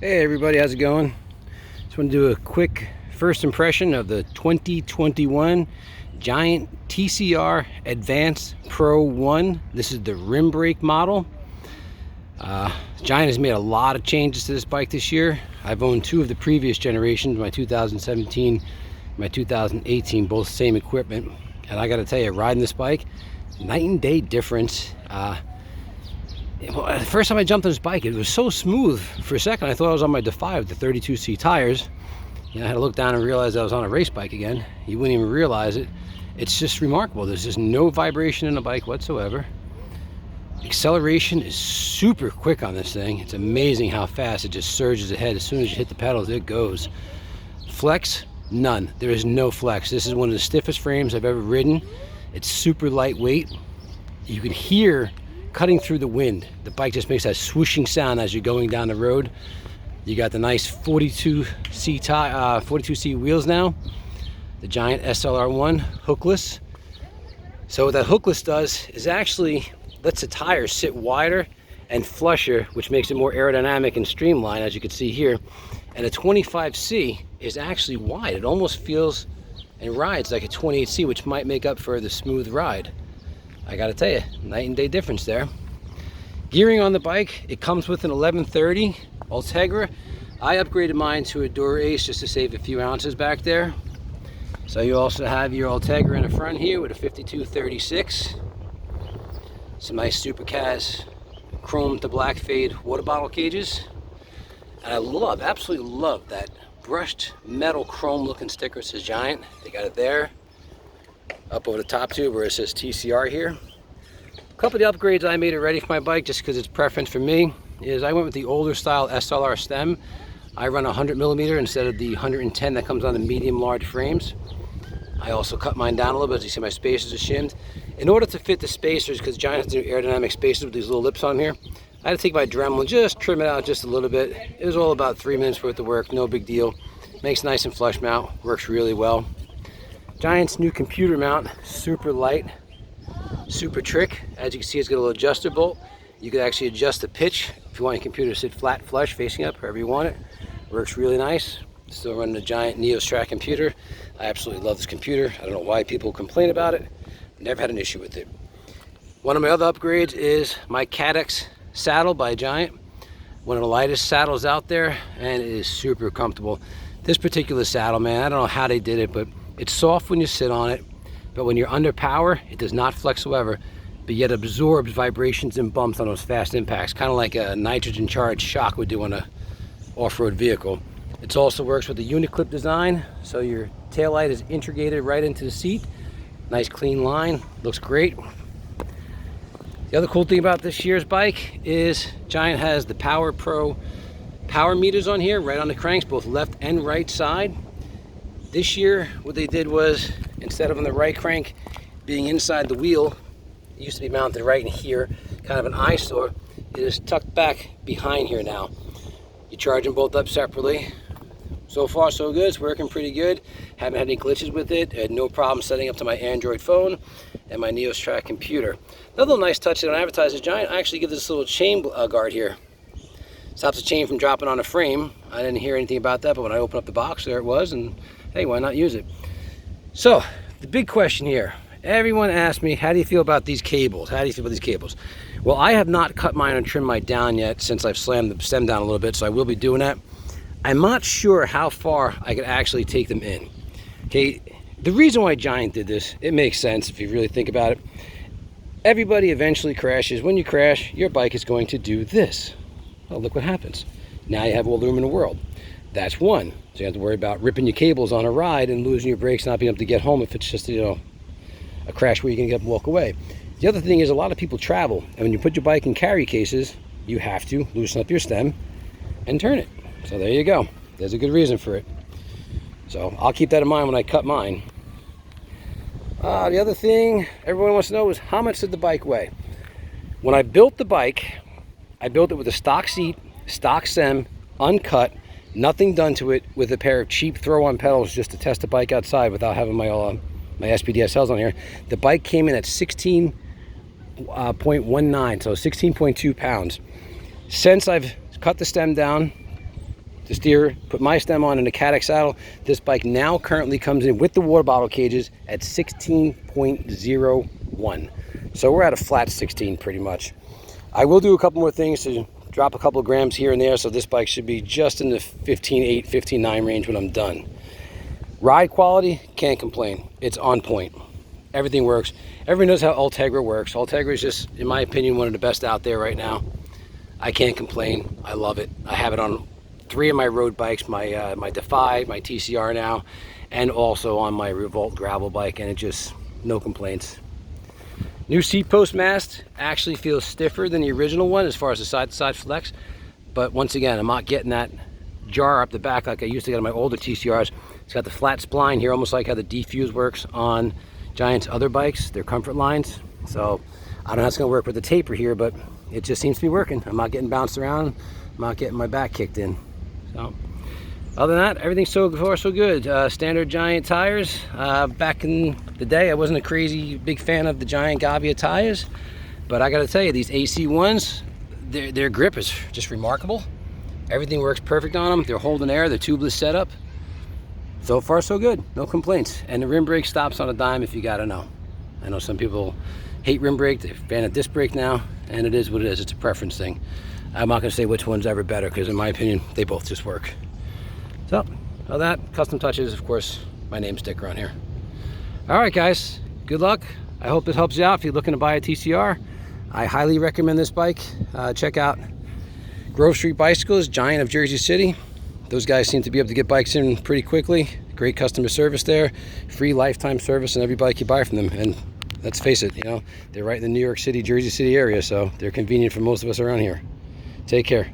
Hey everybody, how's it going? Just want to do a quick first impression of the 2021 Giant TCR Advanced Pro 1. This is the rim brake model. Giant has made a lot of changes to this bike this year. I've owned two of the previous generations, my 2017, my 2018, both same equipment. And I gotta tell you, riding this bike, night and day difference. The first time I jumped on this bike, it was so smooth. For a second, I thought I was on my Defy with the 32C tires. I had to look down and realize I was on a race bike again. You wouldn't even realize it. It's just remarkable. There's just no vibration in the bike whatsoever. Acceleration is super quick on this thing. It's amazing how fast it just surges ahead. As soon as you hit the pedals, it goes. Flex, none. There is no flex. This is one of the stiffest frames I've ever ridden. It's super lightweight. You can hear cutting through the wind. The bike just makes that swooshing sound as you're going down the road. You got the nice 42C wheels now. The Giant SLR1 hookless. So what that hookless does is actually lets the tires sit wider and flusher, which makes it more aerodynamic and streamlined, as you can see here. And a 25C is actually wide. It almost feels and rides like a 28C, which might make up for the smooth ride. I gotta tell you, night and day difference there. Gearing on the bike, it comes with an 1130 Ultegra. I upgraded mine to a Dura Ace just to save a few ounces back there. So you also have your Ultegra in the front here with a 5236. Some nice Supercaz chrome to black fade water bottle cages. And I absolutely love that brushed metal chrome looking sticker. It says Giant. They got it there. Up over the top tube where it says TCR here. A couple of the upgrades I made already for my bike, just because it's preference for me, is I went with the older style SLR stem. I run 100mm instead of the 110 that comes on the medium large frames. I also cut mine down a little bit. As you see, my spacers are shimmed. In order to fit the spacers, because Giant has new aerodynamic spacers with these little lips on here, I had to take my Dremel and just trim it out just a little bit. It was all about 3 minutes worth of work, no big deal. Makes nice and flush mount, works really well. Giant's new computer mount, super light, super trick. As you can see, it's got a little adjuster bolt. You can actually adjust the pitch if you want your computer to sit flat, flush, facing up, however you want it. Works really nice. Still running a Giant Strat computer. I absolutely love this computer. I don't know why people complain about it. Never had an issue with it. One of my other upgrades is my Cadex saddle by Giant. One of the lightest saddles out there, and it is super comfortable. This particular saddle, man, I don't know how they did it, but it's soft when you sit on it, but when you're under power, it does not flex whatsoever, but yet absorbs vibrations and bumps on those fast impacts, kind of like a nitrogen charged shock would do on a off-road vehicle. It also works with the Uniclip design, so your taillight is integrated right into the seat. Nice clean line, looks great. The other cool thing about this year's bike is Giant has the Power Pro power meters on here, right on the cranks, both left and right side. This year, what they did was, instead of on the right crank being inside the wheel, it used to be mounted right in here, kind of an eyesore, it is tucked back behind here now. You charge them both up separately. So far so good, it's working pretty good. Haven't had any glitches with it. I had no problem setting up to my Android phone and my Strat computer. Another nice touch that I advertise is Giant, I actually give this little chain guard here. Stops the chain from dropping on a frame. I didn't hear anything about that, but when I opened up the box, there it was, and hey, why not use it? So, the big question here. Everyone asks me, how do you feel about these cables? How do you feel about these cables? Well, I have not cut mine and trimmed mine down yet since I've slammed the stem down a little bit, so I will be doing that. I'm not sure how far I could actually take them in. Okay, the reason why Giant did this, it makes sense if you really think about it. Everybody eventually crashes. When you crash, your bike is going to do this. Well, look what happens. Now you have all the room in the world. That's one. So you have to worry about ripping your cables on a ride and losing your brakes, not being able to get home if it's just, a crash where you can get up and walk away. The other thing is a lot of people travel, and when you put your bike in carry cases, you have to loosen up your stem and turn it. So there you go. There's a good reason for it. So I'll keep that in mind when I cut mine. The other thing everyone wants to know is how much did the bike weigh? When I built the bike, I built it with a stock seat, stock stem, uncut, nothing done to it, with a pair of cheap throw-on pedals just to test the bike outside without having my SPDSLs on here. The bike came in at 16.19, so 16.2 pounds. Since I've cut the stem down, the steer, put my stem on in a Caddock saddle. This bike now currently comes in with the water bottle cages at 16.01. So we're at a flat 16 pretty much. I will do a couple more things to drop a couple of grams here and there, so this bike should be just in the 15.8, 15.9 range when I'm done. Ride quality, can't complain. It's on point. Everything works. Everybody knows how Ultegra works. Ultegra is just, in my opinion, one of the best out there right now. I can't complain. I love it. I have it on 3 of my road bikes, my my Defy, my TCR now, and also on my Revolt gravel bike, and it just, no complaints. New seat post mast actually feels stiffer than the original one as far as the side-to-side flex, but once again, I'm not getting that jar up the back like I used to get on my older TCRs. It's got the flat spline here, almost like how the D-Fuse works on Giant's other bikes, their comfort lines. So I don't know how it's going to work with the taper here, but it just seems to be working. I'm not getting bounced around. I'm not getting my back kicked in. So other than that, everything's so far so good. Standard Giant tires. Back in the day, I wasn't a crazy big fan of the Giant Gavia tires, but I got to tell you, these AC ones, their grip is just remarkable. Everything works perfect on them. They're holding air. They're tubeless setup. So far so good. No complaints. And the rim brake stops on a dime if you got to know. I know some people hate rim brake. They're a fan of disc brake now, and it is what it is. It's a preference thing. I'm not going to say which one's ever better, because in my opinion, they both just work. So, all that, custom touches, of course, my name sticker on here. All right, guys, good luck. I hope this helps you out if you're looking to buy a TCR. I highly recommend this bike. Check out Grove Street Bicycles, Giant of Jersey City. Those guys seem to be able to get bikes in pretty quickly. Great customer service there. Free lifetime service on every bike you buy from them. And let's face it, you know, they're right in the New York City, Jersey City area, so they're convenient for most of us around here. Take care.